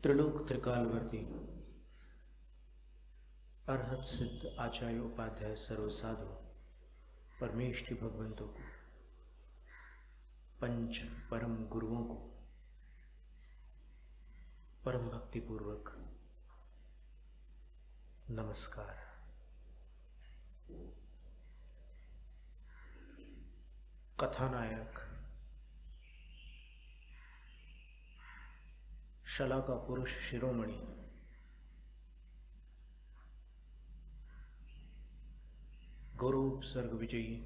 त्रिलोक त्रिकालवर्ती अरहत सिद्ध आचार्य उपाध्याय सर्वसाधु परमेष्टि भगवंतों को, पंच परम गुरुओं को परम भक्ति पूर्वक नमस्कार। कथानायक शला का पुरुष शिरोमणि गौरव उपसर्ग विजयी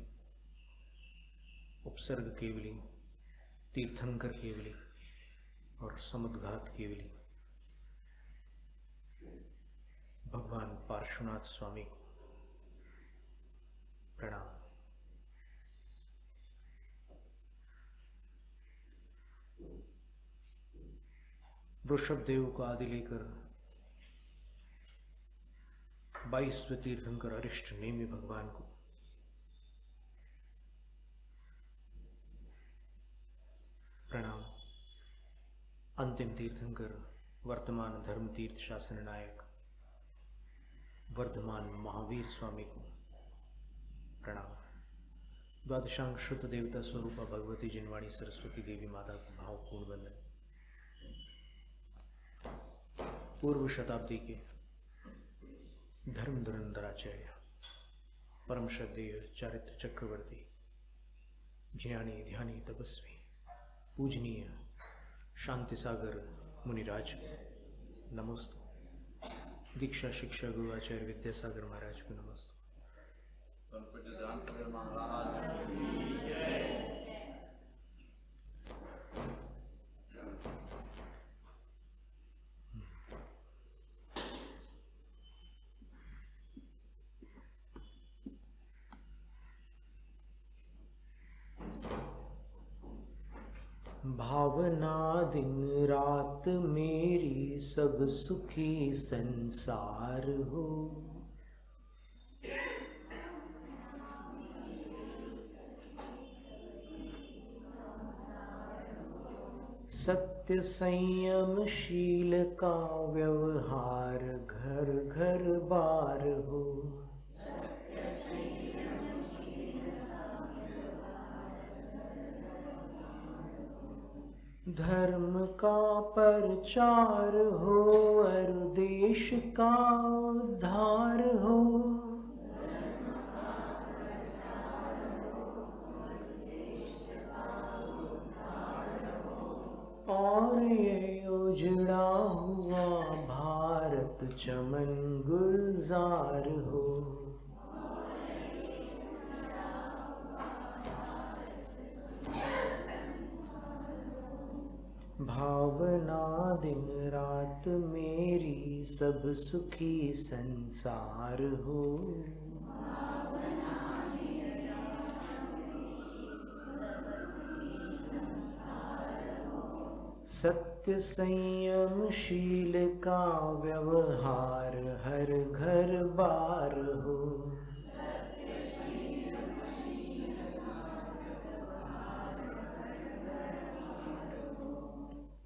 उपसर्ग केवली तीर्थंकर केवली और समुद्घात केवली भगवान पार्श्वनाथ स्वामी को प्रणाम। वृषभ देव को आदि लेकर 22वें तीर्थंकर अरिष्ट नेमी भगवान को प्रणाम। अंतिम तीर्थंकर वर्तमान धर्म तीर्थ शासन नायक वर्धमान महावीर स्वामी को प्रणाम। द्वादशांग शुद्ध देवता स्वरूपा भगवती जिनवाणी सरस्वती देवी माता को भावपूर्ण वंदन। पूर्व शताब्दी के धर्म धुरंधराचार्य परम श्रद्धेय चारित्र चक्रवर्ती ज्ञानी ध्यानी तपस्वी पूजनीय शांति सागर मुनिराज को नमोस्तु। दीक्षा शिक्षा गुरु आचार्य विद्यासागर महाराज को नमस्ते। भावना दिन रात मेरी सब सुखी संसार हो। सत्य संयम शील का व्यवहार घर घर बार हो। धर्म का प्रचार हो और देश का उद्धार हो। और ये उजड़ा हुआ भारत चमन गुलजार हो। भावना दिन रात मेरी सब सुखी संसार हो। सत्य संयम शील का व्यवहार हर घर बार हो।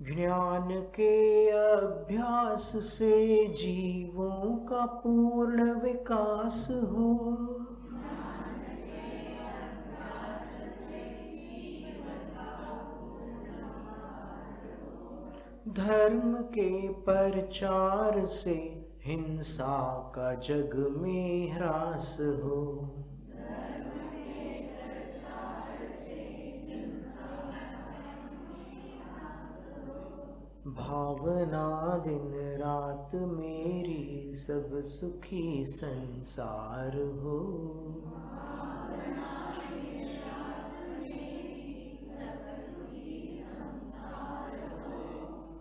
ज्ञान के अभ्यास से जीवों का पूर्ण विकास हो। धर्म के प्रचार से हिंसा का जग में ह्रास हो। भावना दिन रात मेरी सब सुखी संसार हो।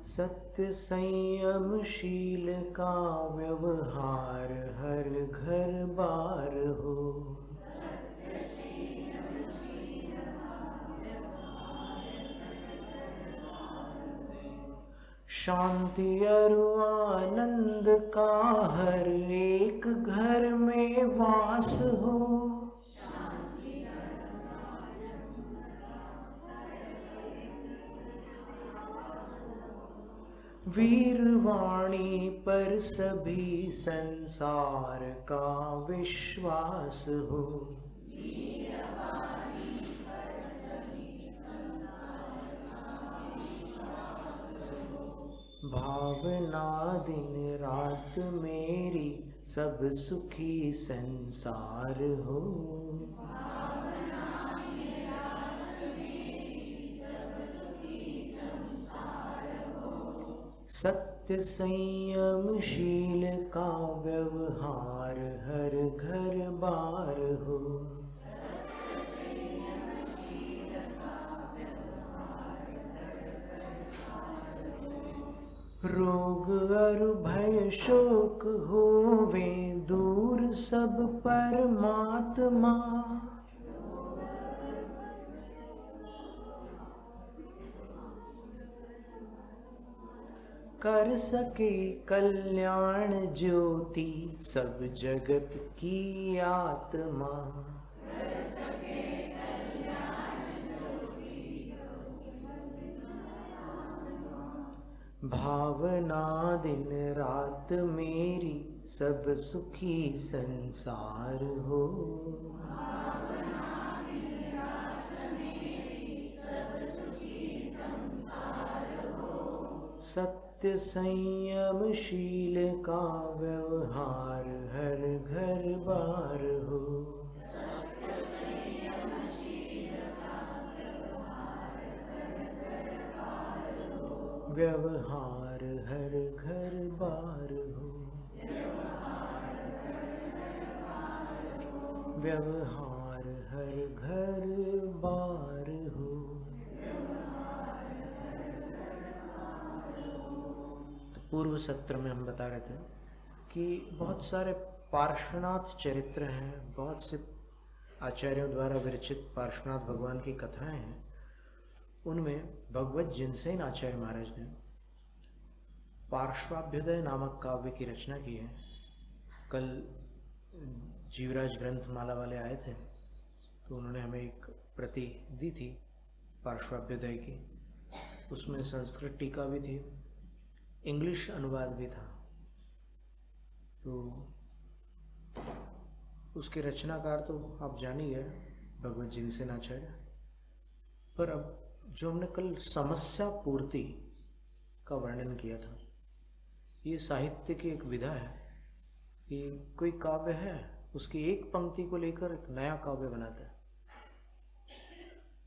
सत्य संयम शील का व्यवहार हर घर बार हो। शांति और आनंद का हर एक घर में वास हो। वीरवाणी पर सभी संसार का विश्वास हो। भावना दिन रात मेरी सब सुखी संसार हो। सत्य संयमशील का व्यवहार हर घर बार हो। रोग और भय शोक होवे दूर सब परमात्मा। कर सके कल्याण ज्योति सब जगत की आत्मा। भावना दिन रात मेरी सब सुखी संसार हो। सत्य संयमशील का व्यवहार हर घर बार हो। व्यवहार हर घर बार हो। व्यवहार हर घर बार हो। तो पूर्व सत्र में हम बता रहे थे कि बहुत सारे पार्श्वनाथ चरित्र हैं, बहुत से आचार्यों द्वारा विरचित पार्श्वनाथ भगवान की कथाएं हैं। उनमें भगवत जिनसेन आचार्य महाराज ने पार्श्वाभ्युदय नामक काव्य की रचना की है। कल जीवराज ग्रंथमाला वाले आए थे तो उन्होंने हमें एक प्रति दी थी पार्श्वाभ्युदय की। उसमें संस्कृत टीका भी थी, इंग्लिश अनुवाद भी था। तो उसके रचनाकार तो आप जान ही गए, भगवत जिनसेन आचार्य। पर अब जो हमने कल समस्या पूर्ति का वर्णन किया था, ये साहित्य की एक विधा है कि कोई काव्य है, उसकी एक पंक्ति को लेकर एक नया काव्य बनाता है।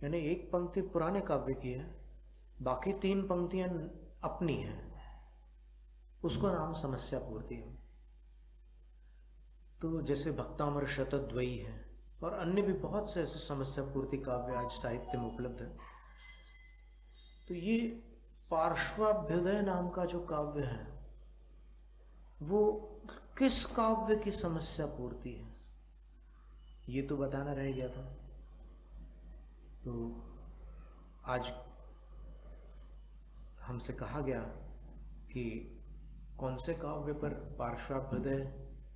यानी एक पंक्ति पुराने काव्य की है, बाकी 3 पंक्तियां अपनी हैं, उसको नाम समस्या पूर्ति है। तो जैसे भक्तामर शतद्वयी है और अन्य भी बहुत से ऐसे समस्या पूर्ति काव्य आज साहित्य में उपलब्ध है। तो ये पार्श्वाभ्युदय नाम का जो काव्य है वो किस काव्य की समस्या पूर्ति है, ये तो बताना रह गया था। तो आज हमसे कहा गया कि कौन से काव्य पर पार्श्वाभ्युदय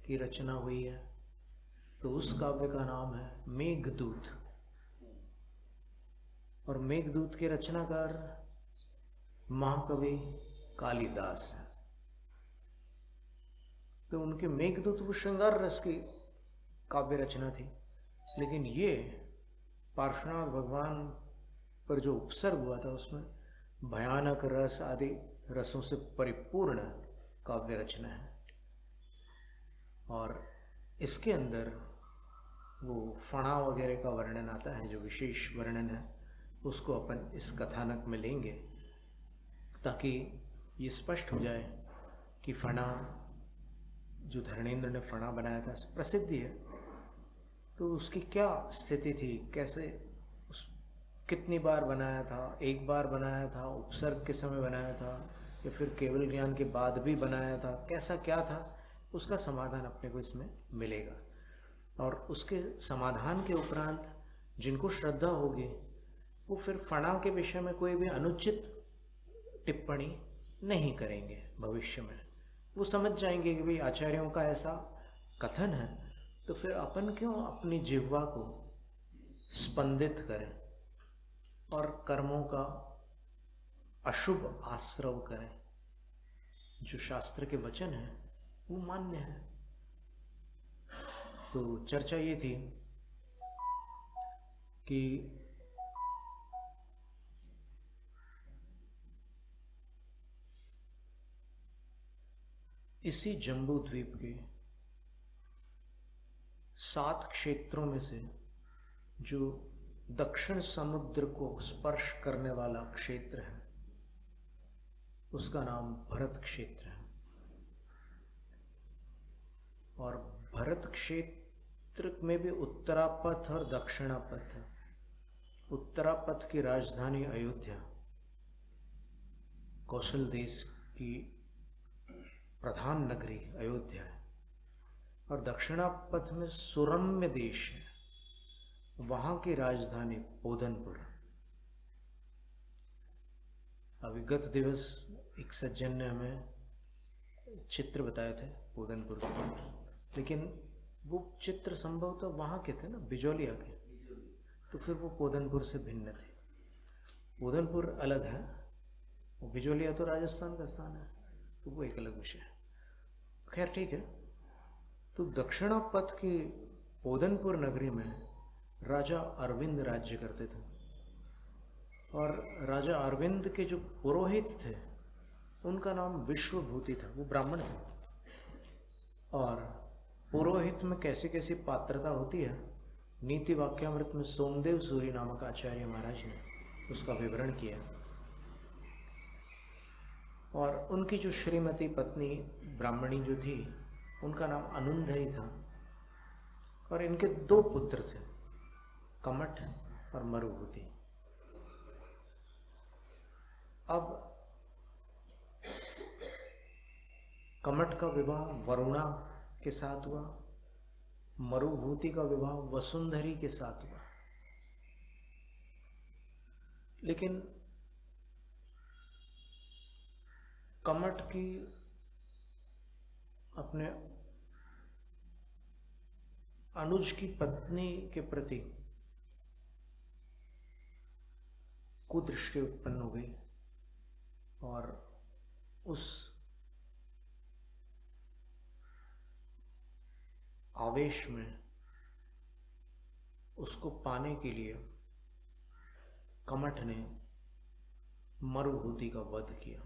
की रचना हुई है, तो उस काव्य का नाम है मेघदूत। और मेघदूत के रचनाकार महाकवि कालिदास है। तो उनके मेघदूत वो श्रृंगार रस की काव्य रचना थी, लेकिन ये पार्श्वनाथ भगवान पर जो उपसर्ग हुआ था उसमें भयानक रस आदि रसों से परिपूर्ण काव्य रचना है। और इसके अंदर वो फणा वगैरह का वर्णन आता है, जो विशेष वर्णन है उसको अपन इस कथानक में लेंगे ताकि ये स्पष्ट हो जाए कि फणा जो धर्मेंद्र ने फणा बनाया था प्रसिद्ध है, तो उसकी क्या स्थिति थी, कैसे कितनी बार बनाया था, एक बार बनाया था, उपसर्ग के समय बनाया था या फिर केवल ज्ञान के बाद भी बनाया था, कैसा क्या था, उसका समाधान अपने को इसमें मिलेगा। और उसके समाधान के उपरांत जिनको श्रद्धा होगी वो फिर फणा के विषय में कोई भी अनुचित टिप्पणी नहीं करेंगे भविष्य में। वो समझ जाएंगे कि भाई आचार्यों का ऐसा कथन है, तो फिर अपन क्यों अपनी जिह्वा को स्पंदित करें और कर्मों का अशुभ आश्रव करें। जो शास्त्र के वचन हैं वो मान्य है। तो चर्चा ये थी कि इसी जम्बू द्वीप के 7 क्षेत्रों में से जो दक्षिण समुद्र को स्पर्श करने वाला क्षेत्र है उसका नाम भरत क्षेत्र है। और भरत क्षेत्र में भी उत्तरापथ और दक्षिणापथ है। उत्तरापथ की राजधानी अयोध्या, कौशल देश की प्रधान नगरी अयोध्या है, और दक्षिणापथ में सुरम्य देश है, वहाँ की राजधानी पोधनपुर। विगत दिवस एक सज्जन ने हमें चित्र बताए थे पोधनपुर के, लेकिन वो चित्र संभवतः वहाँ के थे ना, बिजौलिया के, तो फिर वो पोधनपुर से भिन्न थे। पोधनपुर अलग है, वो बिजौलिया तो राजस्थान का स्थान है, तो वो एक अलग विषय है। खैर ठीक है। तो दक्षिणापथ की पोधनपुर नगरी में राजा अरविंद राज्य करते थे, और राजा अरविंद के जो पुरोहित थे उनका नाम विश्वभूति था, वो ब्राह्मण थे। और पुरोहित में कैसी कैसी पात्रता होती है, नीति वाक्यामृत में सोमदेव सूरी नामक आचार्य महाराज ने उसका विवरण किया। और उनकी जो श्रीमती पत्नी ब्राह्मणी जो थी उनका नाम अनुंधई था, और इनके 2 पुत्र थे, कमठ और मरुभूति। अब कमठ का विवाह वरुणा के साथ हुआ, मरुभूति का विवाह वसुंधरी के साथ हुआ। लेकिन कमठ की अपने अनुज की पत्नी के प्रति कुदृष्टि उत्पन्न हो गई, और उस आवेश में उसको पाने के लिए कमठ ने मरुभूति का वध किया।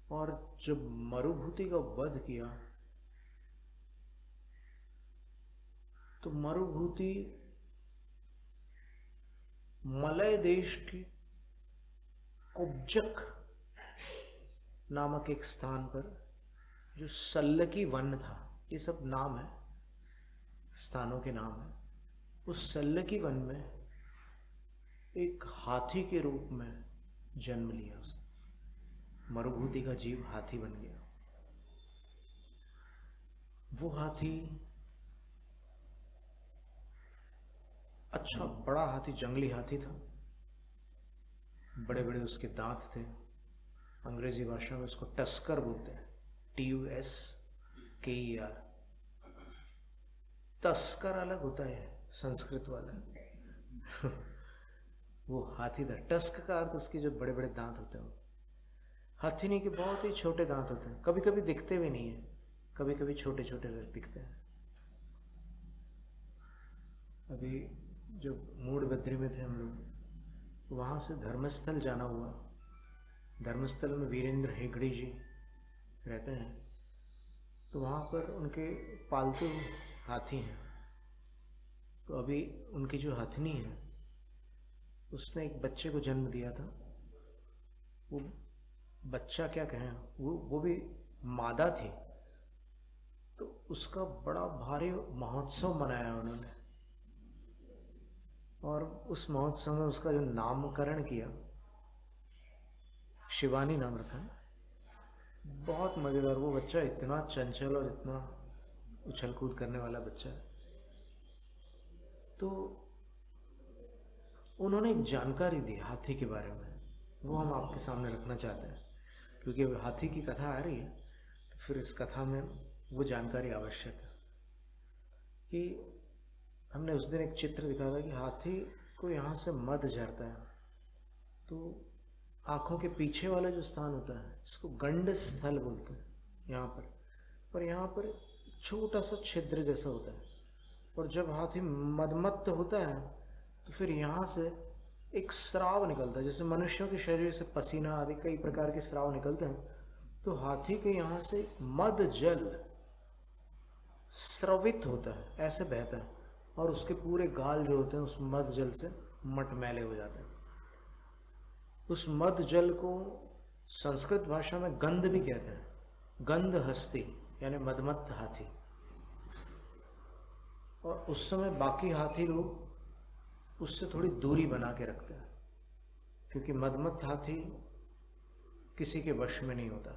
और जब मरुभूति का वध किया तो मरुभूति मलय देश की कुब्जक नामक एक स्थान पर, जो सल्लकी वन था, ये सब नाम है, स्थानों के नाम है, उस सल्लकी वन में एक हाथी के रूप में जन्म लिया उसने। मरुभूति का जीव हाथी बन गया। वो हाथी अच्छा बड़ा हाथी, जंगली हाथी था, बड़े बड़े उसके दांत थे। अंग्रेजी भाषा में उसको टस्कर बोलते हैं, TUSKER। तस्कर अलग होता है संस्कृत वाला वो हाथी था। टस्क का अर्थ उसके जो बड़े बड़े दांत होते हैं। हाथी के बहुत ही छोटे दांत होते हैं, कभी कभी दिखते भी नहीं है, कभी कभी छोटे छोटे दिखते हैं। अभी जो मूड बद्री में थे हम लोग, वहाँ से धर्मस्थल जाना हुआ। धर्मस्थल में वीरेंद्र हेगड़े जी रहते हैं, तो वहाँ पर उनके पालतू हाथी हैं। तो अभी उनकी जो हथनी है उसने एक बच्चे को जन्म दिया था। वो बच्चा क्या कहें, वो भी मादा थी, तो उसका बड़ा भारी महोत्सव मनाया उन्होंने, और उस महोत्सव में उसका जो नामकरण किया, शिवानी नाम रखा। बहुत मज़ेदार। वो बच्चा इतना चंचल और इतना उछल कूद करने वाला बच्चा है। तो उन्होंने एक जानकारी दी हाथी के बारे में, वो हम आपके सामने रखना चाहते हैं, क्योंकि हाथी की कथा आ रही है, तो फिर इस कथा में वो जानकारी आवश्यक है। कि हमने उस दिन एक चित्र दिखा था कि हाथी को यहाँ से मध झरता है, तो आँखों के पीछे वाला जो स्थान होता है इसको गंड स्थल बोलते हैं यहाँ पर। और यहाँ पर छोटा सा छिद्र जैसा होता है, और जब हाथी मदमत्त होता है तो फिर यहाँ से एक स्राव निकलता है। जैसे मनुष्यों के शरीर से पसीना आदि कई प्रकार के स्राव निकलते हैं, तो हाथी के यहाँ से मद जल स्रवित होता है, ऐसे बहता है, और उसके पूरे गाल जो होते हैं उस मद जल से मटमैले हो जाते हैं। उस मद जल को संस्कृत भाषा में गंध भी कहते हैं, गंध हस्ती यानी मदमत्त हाथी। और उस समय बाकी हाथी लोग उससे थोड़ी दूरी बना के रखते हैं, क्योंकि मदमत्त हाथी किसी के वश में नहीं होता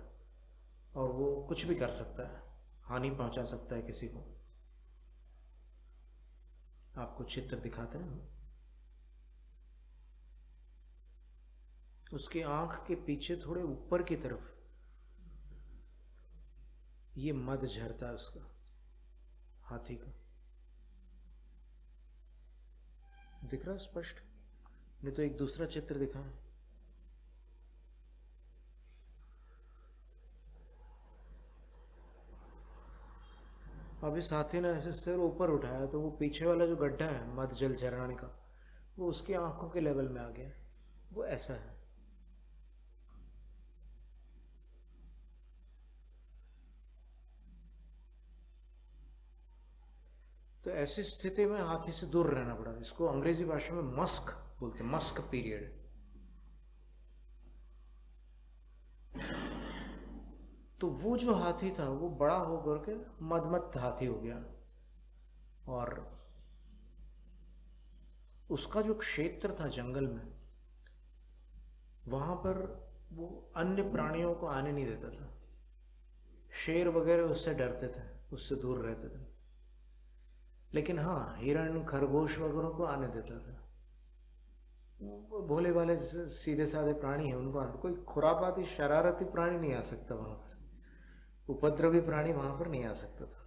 और वो कुछ भी कर सकता है, हानि पहुंचा सकता है किसी को। आपको चित्र दिखाते हैं। उसकी आंख के पीछे थोड़े ऊपर की तरफ ये मद झरता है उसका, हाथी का। दिख रहा है स्पष्ट? नहीं तो एक दूसरा चित्र दिखाएं। अब इस हाथी ने ऐसे सिर ऊपर उठाया तो वो पीछे वाला जो गड्ढा है मद जल झरने का, वो उसकी आंखों के लेवल में आ गया। वो ऐसा है। तो ऐसी स्थिति में हाथी से दूर रहना पड़ा। इसको अंग्रेजी भाषा में मस्क बोलते हैं, मस्क पीरियड। तो वो जो हाथी था वो बड़ा होकर के मदमत्त हाथी हो गया, और उसका जो क्षेत्र था जंगल में, वहां पर वो अन्य प्राणियों को आने नहीं देता था। शेर वगैरह उससे डरते थे, उससे दूर रहते थे। लेकिन हाँ, हिरण खरगोश वगैरह को आने देता था। वो भोले भाले सीधे साधे प्राणी हैं, उनको कोई खुरापाती शरारती प्राणी नहीं आ सकता वहां पर, उपद्रवी प्राणी वहां पर नहीं आ सकता था।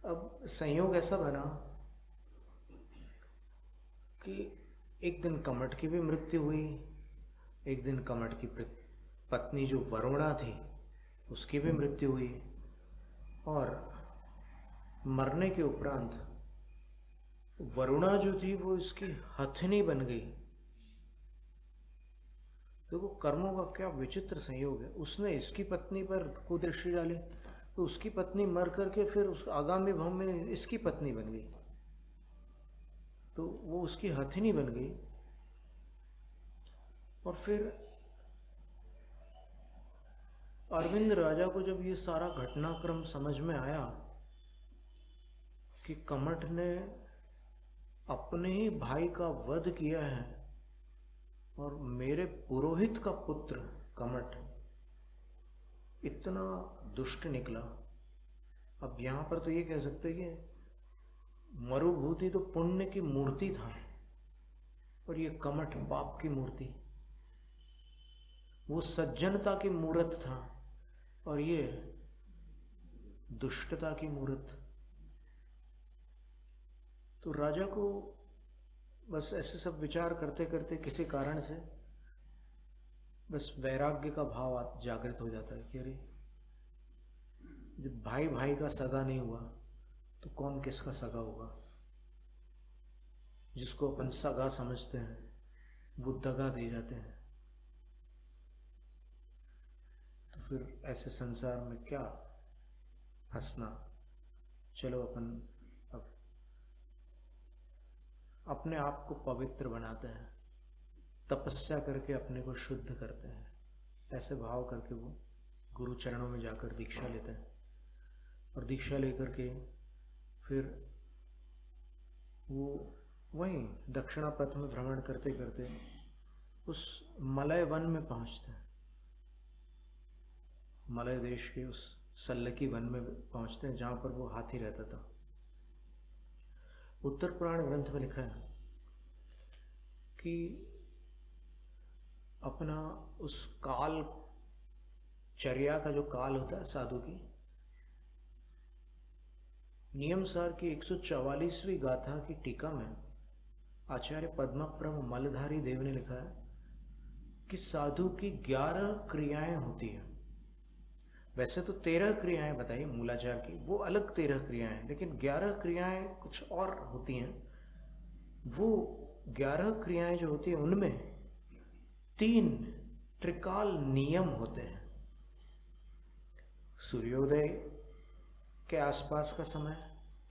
अब संयोग ऐसा बना कि एक दिन कमट की भी मृत्यु हुई, एक दिन कमट की पत्नी जो वरुणा थी उसकी भी मृत्यु हुई, और मरने के उपरांत वरुणा जो थी वो इसकी हथनी बन गई। तो वो कर्मों का क्या विचित्र संयोग है। उसने इसकी पत्नी पर कुदृष्टि डाली, तो उसकी पत्नी मर करके फिर उस आगामी भाव में इसकी पत्नी बन गई, तो वो उसकी हथनी बन गई। और फिर अरविंद राजा को जब ये सारा घटनाक्रम समझ में आया कि कमट ने अपने ही भाई का वध किया है और मेरे पुरोहित का पुत्र कमट इतना दुष्ट निकला। अब यहाँ पर तो ये कह सकते कि मरुभूति तो पुण्य की मूर्ति था और ये कमट पाप की मूर्ति। वो सज्जनता की मूर्त था और ये दुष्टता की मूर्त। तो राजा को बस ऐसे सब विचार करते करते किसी कारण से बस वैराग्य का भाव जागृत हो जाता है कि अरे जब भाई भाई का सगा नहीं हुआ तो कौन किसका सगा होगा। जिसको अपन सगा समझते हैं वो दगा दे जाते हैं। तो फिर ऐसे संसार में क्या हंसना। चलो अपन अब अपने आप को पवित्र बनाते हैं, तपस्या करके अपने को शुद्ध करते हैं। ऐसे भाव करके वो गुरु चरणों में जाकर दीक्षा लेते हैं और दीक्षा लेकर के फिर वो वहीं दक्षिणा पथ में भ्रमण करते करते उस मलय वन में पहुंचते हैं। मलय देश के उस सल्लकी वन में पहुंचते हैं जहाँ पर वो हाथी रहता था। उत्तर पुराण ग्रंथ में लिखा है कि अपना उस काल चर्या का जो काल होता है साधु की, नियम सार की 144वीं गाथा की टीका में आचार्य पद्मप्रभ मलधारी देव ने लिखा है कि साधु की 11 क्रियाएं होती हैं। वैसे तो 13 क्रियाएं बताई मूलाचार की, वो अलग 13 क्रियाएं हैं, लेकिन 11 क्रियाएं कुछ और होती हैं। वो 11 क्रियाएं जो होती हैं उनमें 3 त्रिकाल नियम होते हैं। सूर्योदय के आसपास का समय,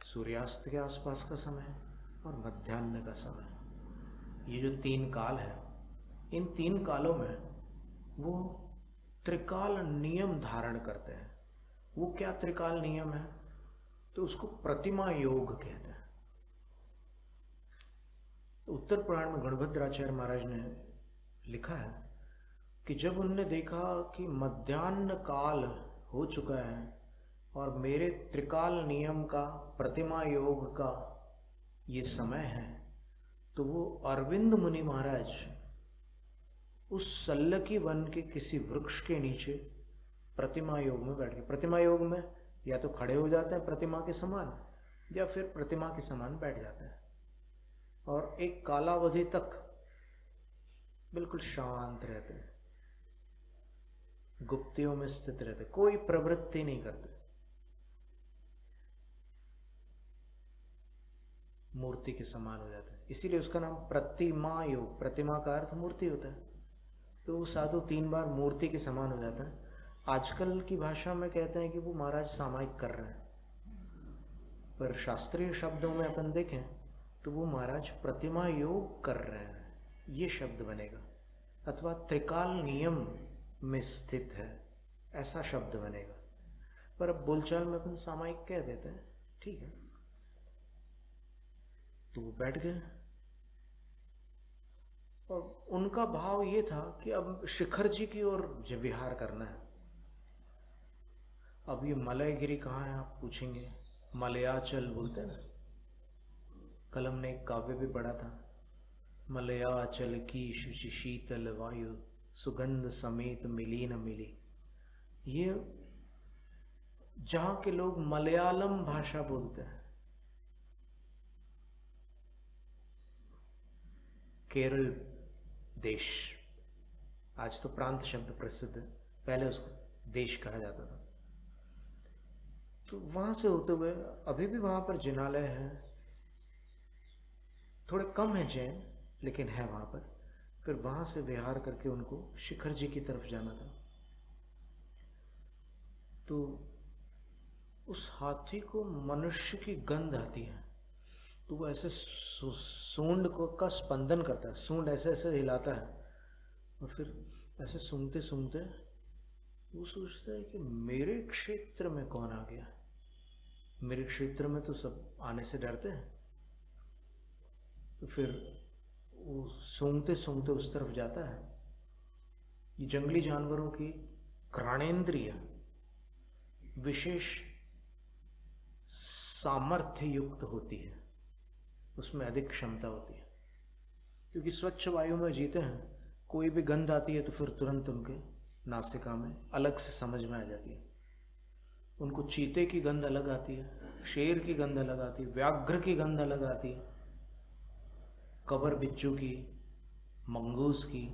सूर्यास्त के आसपास का समय और मध्याह्न का समय। ये जो 3 काल है, इन 3 कालों में वो त्रिकाल नियम धारण करते हैं। वो क्या त्रिकाल नियम है? तो उसको प्रतिमा योग कहते हैं। उत्तर पुराण में गणभद्राचार्य महाराज ने लिखा है कि जब उनने देखा कि मध्याह्न काल हो चुका है और मेरे त्रिकाल नियम का, प्रतिमा योग का ये समय है, तो वो अरविंद मुनि महाराज उस सल्लकी वन के किसी वृक्ष के नीचे प्रतिमा योग में बैठ गए। प्रतिमा योग में या तो खड़े हो जाते हैं प्रतिमा के समान, या फिर प्रतिमा के समान बैठ जाते हैं और एक कालावधि तक बिल्कुल शांत रहते हैं, गुप्तियों में स्थित रहते, कोई प्रवृत्ति नहीं करते। मूर्ति के समान हो जाता है, इसीलिए उसका नाम प्रतिमा योग। प्रतिमा का अर्थ मूर्ति होता है। तो वो साधु 3 बार मूर्ति के समान हो जाता है। आजकल की भाषा में कहते हैं कि वो महाराज सामायिक कर रहे हैं, पर शास्त्रीय शब्दों में अपन देखें तो वो महाराज प्रतिमा योग कर रहे हैं, ये शब्द बनेगा, अथवा त्रिकाल नियम में स्थित है, ऐसा शब्द बनेगा। पर अब बोलचाल में अपन सामायिक कह देते हैं, ठीक है। तो वो बैठ गए और उनका भाव ये था कि अब शिखर जी की ओर विहार करना है। अब ये मलयगिरी कहाँ है आप पूछेंगे, मलयाचल बोलते हैं ना। कल हमने एक काव्य भी पढ़ा था, मलयाचल की शुचि शीतल वायु सुगंध समेत मिली न मिली। ये जहाँ के लोग मलयालम भाषा बोलते हैं, केरल देश, आज तो प्रांत शब्द प्रसिद्ध है, पहले उसको देश कहा जाता था। तो वहाँ से होते हुए अभी भी वहाँ पर जिनालय है, थोड़े कम है जैन, लेकिन है वहाँ पर। फिर वहाँ से विहार करके उनको शिखर जी की तरफ जाना था। तो उस हाथी को मनुष्य की गंध आती है, तो वो ऐसे सूंड को का स्पंदन करता है, सूंड ऐसे ऐसे हिलाता है और फिर ऐसे सूंघते सूंघते वो सोचता है कि मेरे क्षेत्र में कौन आ गया। मेरे क्षेत्र में तो सब आने से डरते हैं। तो फिर वो सूंघते सूंघते उस तरफ जाता है। ये जंगली जानवरों की घ्राणेन्द्रिय विशेष सामर्थ्य युक्त होती है, उसमें अधिक क्षमता होती है, क्योंकि स्वच्छ वायु में जीते हैं। कोई भी गंध आती है तो फिर तुरंत उनके नासिका में अलग से समझ में आ जाती है। उनको चीते की गंध अलग आती है, शेर की गंध अलग आती है, व्याघ्र की गंध अलग आती है, कबर बिच्छू की, मंगूस की,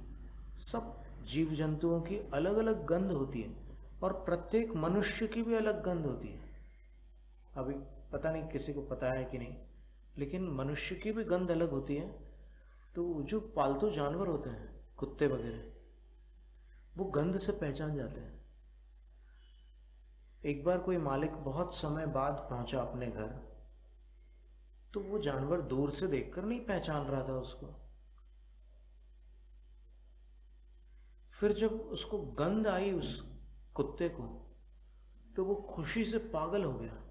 सब जीव जंतुओं की अलग अलग गंध होती है और प्रत्येक मनुष्य की भी अलग गंध होती है। अभी पता नहीं किसी को पता है कि नहीं, लेकिन मनुष्य की भी गंध अलग होती है। तो जो पालतू जानवर होते हैं, कुत्ते वगैरह, वो गंध से पहचान जाते हैं। एक बार कोई मालिक बहुत समय बाद पहुंचा अपने घर, तो वो जानवर दूर से देखकर नहीं पहचान रहा था उसको। फिर जब उसको गंध आई उस कुत्ते को, तो वो खुशी से पागल हो गया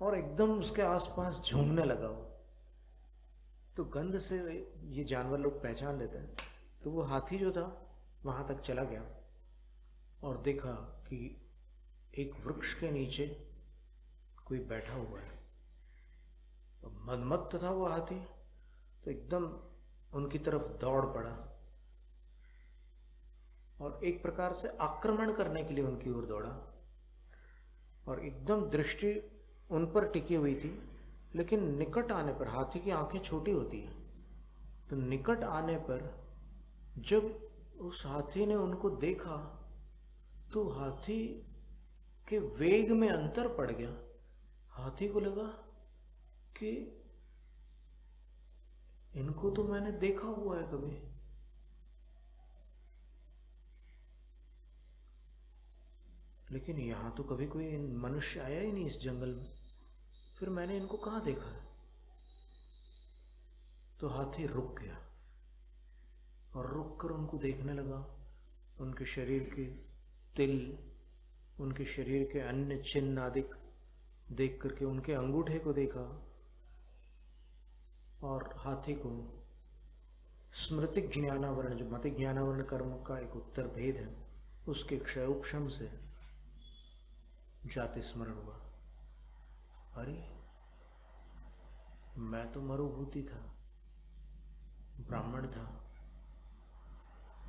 और एकदम उसके आसपास झूमने लगा। वो तो गंध से ये जानवर लोग पहचान लेते हैं। तो वो हाथी जो था वहां तक चला गया और देखा कि एक वृक्ष के नीचे कोई बैठा हुआ है। मदमत्त था वो हाथी, तो एकदम उनकी तरफ दौड़ पड़ा और एक प्रकार से आक्रमण करने के लिए उनकी ओर दौड़ा और एकदम दृष्टि उन पर टिकी हुई थी। लेकिन निकट आने पर, हाथी की आंखें छोटी होती हैं, तो निकट आने पर जब उस हाथी ने उनको देखा तो हाथी के वेग में अंतर पड़ गया। हाथी को लगा कि इनको तो मैंने देखा हुआ है कभी, लेकिन यहां तो कभी कोई मनुष्य आया ही नहीं इस जंगल में, फिर मैंने इनको कहाँ देखा है। तो हाथी रुक गया और रुक कर उनको देखने लगा। उनके शरीर के तिल, उनके शरीर के अन्य चिन्ह आदि देख करके उनके अंगूठे को देखा और हाथी को स्मृतिक ज्ञानावरण, जो मति ज्ञानावरण कर्म का एक उत्तर भेद है, उसके क्षय उपशम से जाति स्मरण हुआ। अरे मैं तो मरुभूति था, ब्राह्मण था,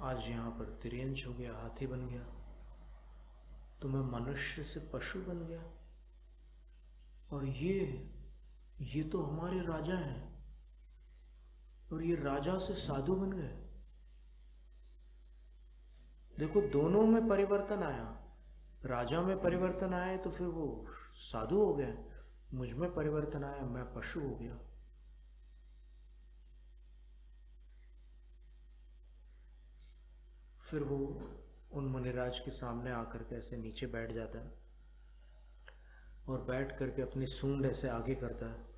आज यहाँ पर तिर्यंश हो गया, हाथी बन गया, तो मैं मनुष्य से पशु बन गया। और ये तो हमारे राजा हैं, और ये राजा से साधु बन गए। देखो दोनों में परिवर्तन आया। राजा में परिवर्तन आया तो फिर वो साधु हो गया, मुझ में परिवर्तन आया, मैं पशु हो गया। फिर वो उन मुनिराज के सामने आकर के ऐसे नीचे बैठ जाता है और बैठ करके अपनी सूंड ऐसे आगे करता है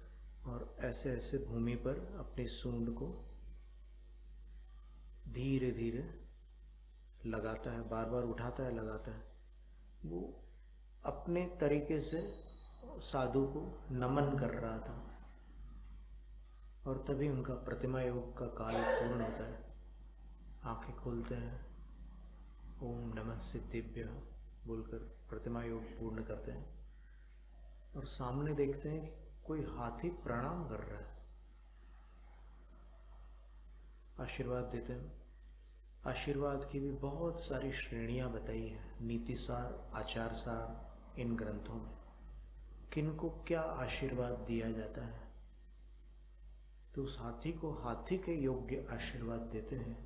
और ऐसे ऐसे भूमि पर अपनी सूंड को धीरे धीरे लगाता है, बार बार उठाता है, लगाता है। वो अपने तरीके से साधु को नमन कर रहा था। और तभी उनका प्रतिमा योग का काल पूर्ण होता है। आंखें खोलते हैं, ओम नमः सिद्धिभ्यः बोलकर प्रतिमा योग पूर्ण करते हैं और सामने देखते हैं कि कोई हाथी प्रणाम कर रहा है, आशीर्वाद देते हैं। आशीर्वाद की भी बहुत सारी श्रेणियां बताई है नीति सार, आचार सार इन ग्रंथों में, किनको क्या आशीर्वाद दिया जाता है। तो उस हाथी को हाथी के योग्य आशीर्वाद देते हैं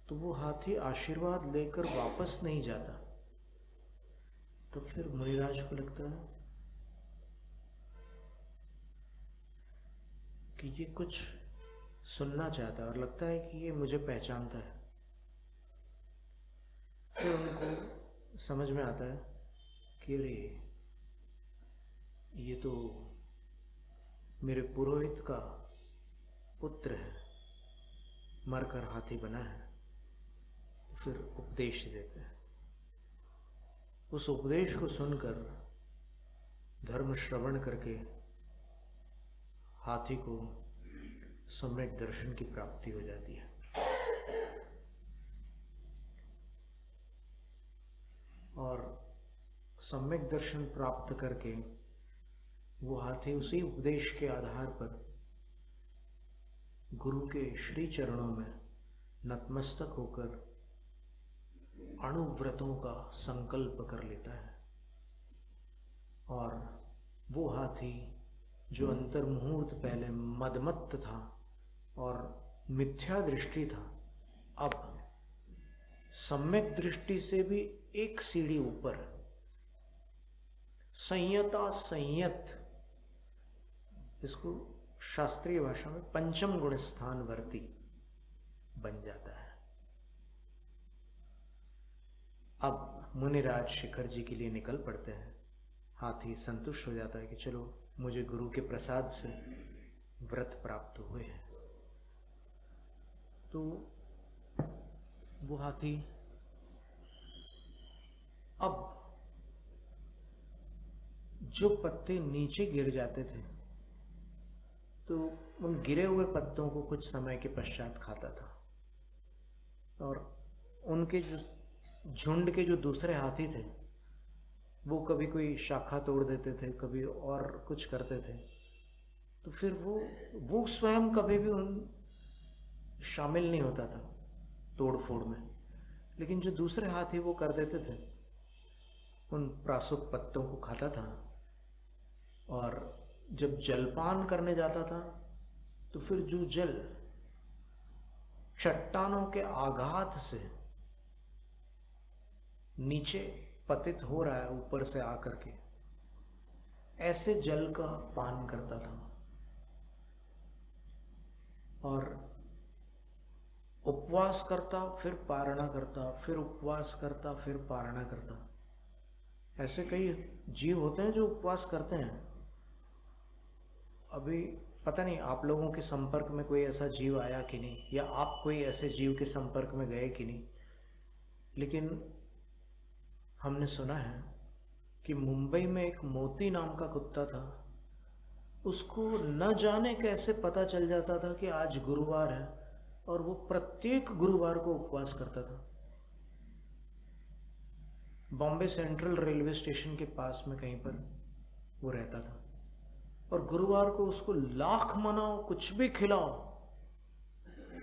तो वो हाथी आशीर्वाद लेकर वापस नहीं जाता। तो फिर मुनिराज को लगता है कि ये कुछ सुनना चाहता है और लगता है कि ये मुझे पहचानता है। फिर उनको समझ में आता है कि अरे ये तो मेरे पुरोहित का पुत्र है, मरकर हाथी बना है। फिर उपदेश देते हैं। उस उपदेश को सुनकर धर्म श्रवण करके हाथी को सम्यक दर्शन की प्राप्ति हो जाती है। और सम्यक दर्शन प्राप्त करके वो हाथी उसी उपदेश के आधार पर गुरु के श्री चरणों में नतमस्तक होकर अणुव्रतों का संकल्प कर लेता है। और वो हाथी जो अंतर मुहूर्त पहले मदमत्त था और मिथ्या दृष्टि था, अब सम्यक दृष्टि से भी एक सीढ़ी ऊपर संयता संयत, इसको शास्त्रीय भाषा में पंचम गुण स्थान वर्ती बन जाता है। अब मुनिराज शिखर जी के लिए निकल पड़ते हैं। हाथी संतुष्ट हो जाता है कि चलो मुझे गुरु के प्रसाद से व्रत प्राप्त हुए हैं। तो वो हाथी अब जो पत्ते नीचे गिर जाते थे तो उन गिरे हुए पत्तों को कुछ समय के पश्चात खाता था। और उनके जो झुंड के जो दूसरे हाथी थे वो कभी कोई शाखा तोड़ देते थे, कभी और कुछ करते थे। तो फिर वो स्वयं कभी भी उन शामिल नहीं होता था तोड़ फोड़ में, लेकिन जो दूसरे हाथी वो कर देते थे, उन प्रासुक पत्तों को खाता था। और जब जलपान करने जाता था तो फिर जो जल चट्टानों के आघात से नीचे पतित हो रहा है ऊपर से आकर के, ऐसे जल का पान करता था। और उपवास करता, फिर पारणा करता, फिर उपवास करता, फिर पारणा करता। ऐसे कई जीव होते हैं जो उपवास करते हैं। अभी पता नहीं आप लोगों के संपर्क में कोई ऐसा जीव आया कि नहीं, या आप कोई ऐसे जीव के संपर्क में गए कि नहीं, लेकिन हमने सुना है कि मुंबई में एक मोती नाम का कुत्ता था। उसको न जाने कैसे पता चल जाता था कि आज गुरुवार है, और वो प्रत्येक गुरुवार को उपवास करता था। बॉम्बे सेंट्रल रेलवे स्टेशन के पास में कहीं पर वो रहता था, और गुरुवार को उसको लाख मनाओ, कुछ भी खिलाओ,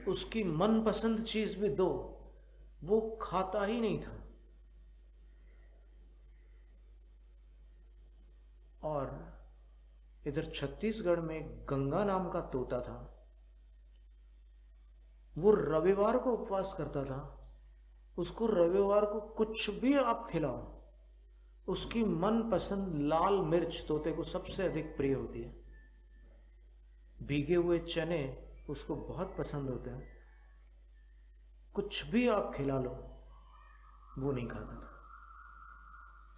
उसकी मनपसंद चीज भी दो, वो खाता ही नहीं था। और इधर छत्तीसगढ़ में गंगा नाम का तोता था। वो रविवार को उपवास करता था। उसको रविवार को कुछ भी आप खिलाओ, उसकी मनपसंद लाल मिर्च तोते को सबसे अधिक प्रिय होती है। भीगे हुए चने उसको बहुत पसंद होते हैं। कुछ भी आप खिला लो, वो नहीं खाता था।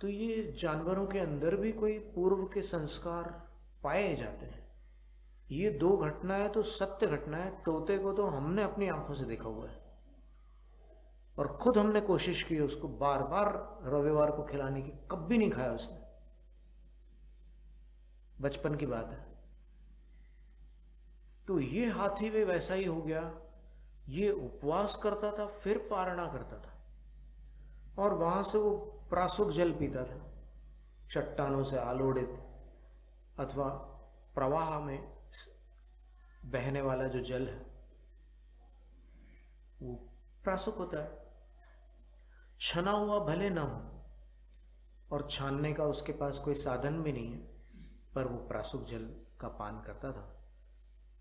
तो ये जानवरों के अंदर भी कोई पूर्व के संस्कार पाए जाते हैं। ये दो घटनाएं तो सत्य घटनाएं। तोते को तो हमने अपनी आंखों से देखा हुआ है, और खुद हमने कोशिश की उसको बार बार रविवार को खिलाने की, कभी नहीं खाया उसने। बचपन की बात है। तो ये हाथी भी वैसा ही हो गया। ये उपवास करता था, फिर पारणा करता था, और वहां से वो प्रासुक जल पीता था, चट्टानों से आलोड़ित अथवा प्रवाह में बहने वाला जो जल है वो प्रासुक होता है। छना हुआ भले ना हो, और छानने का उसके पास कोई साधन भी नहीं है, पर वो प्रासुक जल का पान करता था।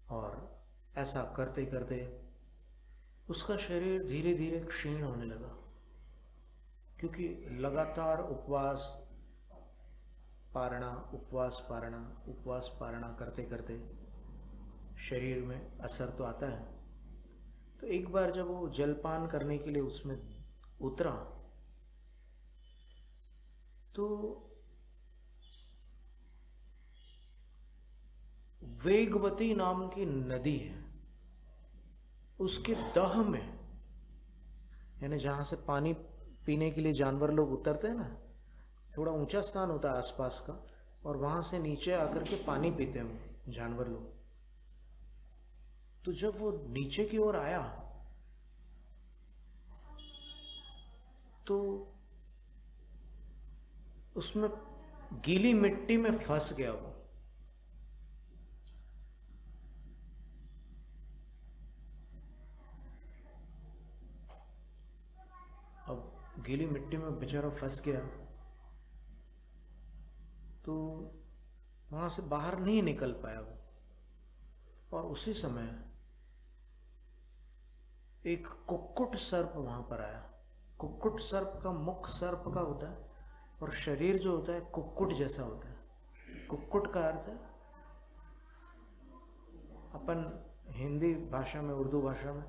और ऐसा करते करते उसका शरीर धीरे धीरे क्षीण होने लगा, क्योंकि लगातार उपवास पारणा, उपवास पारणा, उपवास पारणा करते करते शरीर में असर तो आता है। तो एक बार जब वो जलपान करने के लिए उसमें उतरा, तो वेगवती नाम की नदी है, उसके दह में, यानी जहां से पानी पीने के लिए जानवर लोग उतरते हैं ना, थोड़ा ऊंचा स्थान होता है आसपास का, और वहां से नीचे आकर के पानी पीते हैं जानवर लोग। तो जब वो नीचे की ओर आया तो उसमें गीली मिट्टी में फंस गया वो। अब गीली मिट्टी में बेचारा फंस गया, तो वहां से बाहर नहीं निकल पाया वो। और उसी समय एक कुक्कुट सर्प वहां पर आया। कुक्कुट सर्प का मुख सर्प का होता है, और शरीर जो होता है कुक्कुट जैसा होता है। कुक्कुट का अर्थ है, अपन हिंदी भाषा में, उर्दू भाषा में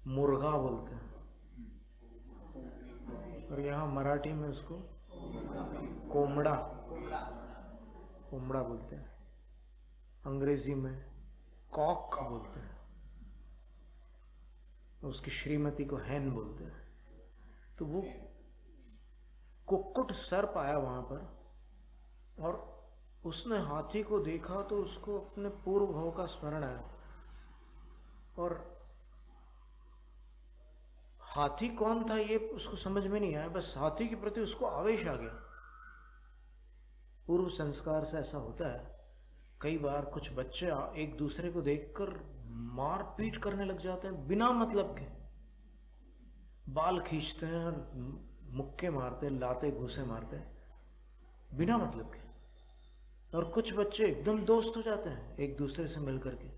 मुर्गा बोलते हैं, और यहाँ मराठी में उसको कोमड़ा कोमड़ा बोलते हैं। अंग्रेजी में कॉक बोलते हैं, उसकी श्रीमती को हैन बोलते हैं। तो वो कुक्कुट सर्प आया वहां पर, और उसने हाथी को देखा तो उसको अपने पूर्व भाव का स्मरण आया, और हाथी कौन था ये उसको समझ में नहीं आया, बस हाथी के प्रति उसको आवेश आ गया। पूर्व संस्कार से ऐसा होता है। कई बार कुछ बच्चे एक दूसरे को देखकर मार पीट करने लग जाते हैं, बिना मतलब के बाल खींचते हैं और मुक्के मारते, लाते घूसे मारते हैं, बिना मतलब के। और कुछ बच्चे एकदम दोस्त हो जाते हैं एक दूसरे से मिलकर के।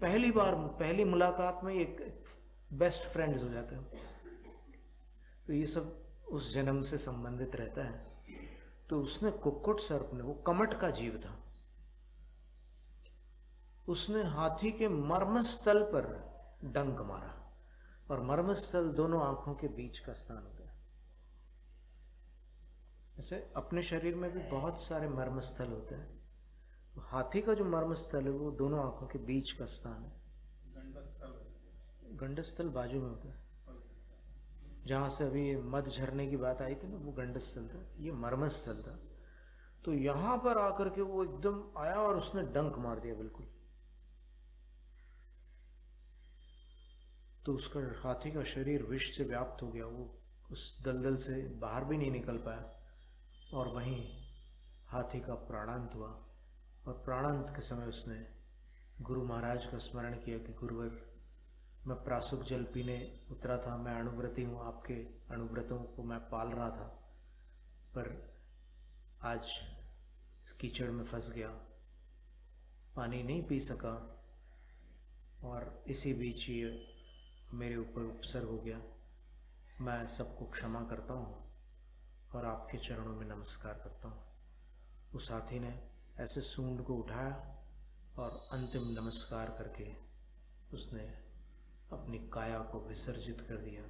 पहली मुलाकात में एक बेस्ट फ्रेंड्स हो जाते हैं। तो ये सब उस जन्म से संबंधित रहता है। तो उसने कुक्कुट सर्प ने, वो कमट का जीव था, उसने हाथी के मर्मस्थल पर डंक मारा। और मर्मस्थल दोनों आंखों के बीच का स्थान होता है। ऐसे अपने शरीर में भी बहुत सारे मर्मस्थल होते हैं। तो हाथी का जो मर्मस्थल है वो दोनों आंखों के बीच का स्थान है। गंडस्थल बाजू में होता है, जहाँ से अभी मध झरने की बात आई थी ना, वो गंडस्थल था, ये मर्मस्थल था। तो यहाँ पर आकर के वो एकदम आया और उसने डंक मार दिया बिल्कुल। तो उसका हाथी का शरीर विष से व्याप्त हो गया, वो उस दलदल से बाहर भी नहीं निकल पाया। और वहीं हाथी का प्राणांत हुआ। और प्राणांत के समय उसने गुरु महाराज का स्मरण किया कि गुरुवर, मैं प्रासुक जल पीने उतरा था, मैं अणुव्रती हूँ, आपके अणुव्रतों को मैं पाल रहा था, पर आज कीचड़ में फंस गया, पानी नहीं पी सका, और इसी बीच ये मेरे ऊपर उपसर्ग हो गया। मैं सबको क्षमा करता हूँ और आपके चरणों में नमस्कार करता हूँ। उस हाथी ने ऐसे सूंड को उठाया और अंतिम नमस्कार करके उसने अपनी काया को विसर्जित कर दिया।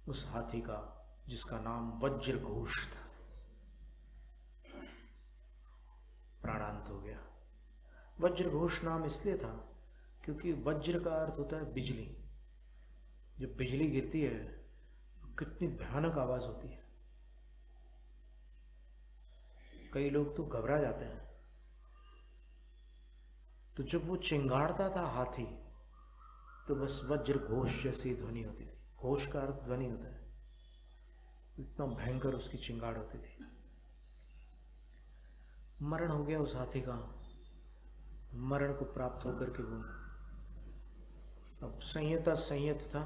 उस हाथी का, जिसका नाम वज्रघोष था, प्राणांत हो गया। वज्रघोष नाम इसलिए था क्योंकि वज्र का अर्थ होता है बिजली। जब बिजली गिरती है कितनी भयानक आवाज होती है। कई लोग तो घबरा जाते हैं। तो जब वो चिंगाड़ता था हाथी, तो बस वज्र घोष जैसी ध्वनि होती थी। घोष का अर्थ ध्वनि होता है। इतना भयंकर उसकी चिंगाड़ होती थी। मरण हो गया उस हाथी का। मरण को प्राप्त होकर के वो अब संयत था,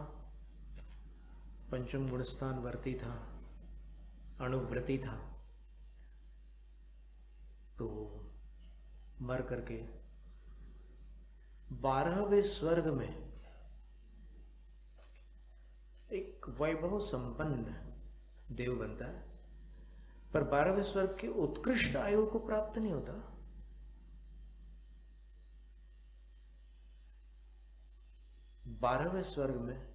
पंचम गुणस्थान वर्ती था, अणुव्रती था। तो मर करके 12वें स्वर्ग में एक वैभव संपन्न देव बनता है, पर 12वें स्वर्ग की उत्कृष्ट आयु को प्राप्त नहीं होता। 12वें स्वर्ग में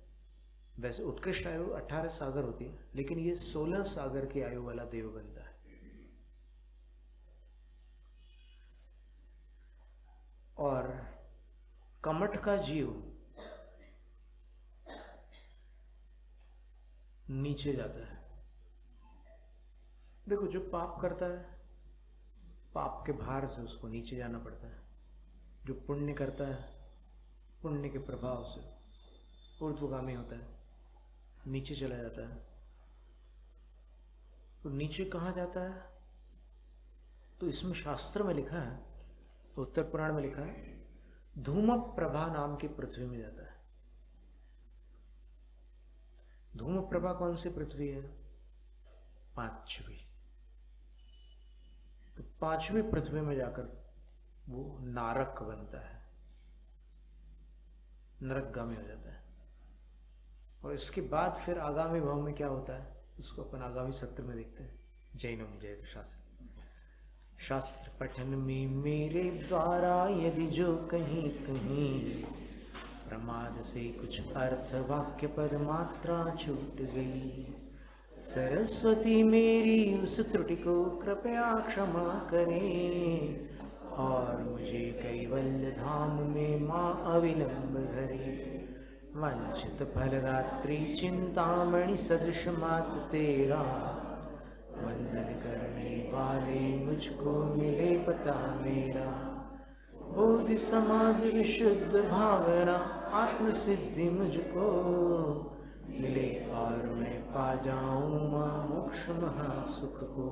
वैसे उत्कृष्ट आयु 18 सागर होती है, लेकिन ये 16 सागर की आयु वाला देव बनता है। और कमट का जीव नीचे जाता है। देखो, जो पाप करता है, पाप के भार से उसको नीचे जाना पड़ता है। जो पुण्य करता है, पुण्य के प्रभाव से ऊर्ध्वगामी होता है, नीचे चला जाता है। तो नीचे कहाँ जाता है? तो इसमें शास्त्र में लिखा है, उत्तर पुराण में लिखा है, धूम प्रभा नाम की पृथ्वी में जाता है। धूम प्रभा कौन सी पृथ्वी है? 5वीं। तो 5वीं पृथ्वी में जाकर वो नारक बनता है, नरकगामी हो जाता है। और इसके बाद फिर आगामी भाव में क्या होता है, उसको अपन आगामी सत्र में देखते हैं। जैनम जय तो शास्त्र। शास्त्र पठन में मेरे द्वारा यदि जो कहीं कहीं प्रमाद से कुछ अर्थ वाक्य पद मात्रा छूट गई, सरस्वती मेरी उस त्रुटि को कृपया क्षमा करें और मुझे कैवल्य धाम में माँ अविलंब धरे। वंचित फलदात्री चिंतामणि सदृश मात तेरा, वंदन करने वाले मुझको मिले पता मेरा। बोधि समाधि विशुद्ध भावना आत्म सिद्धि मुझको मिले और मैं पा जाऊं मां मोक्ष महासुख को।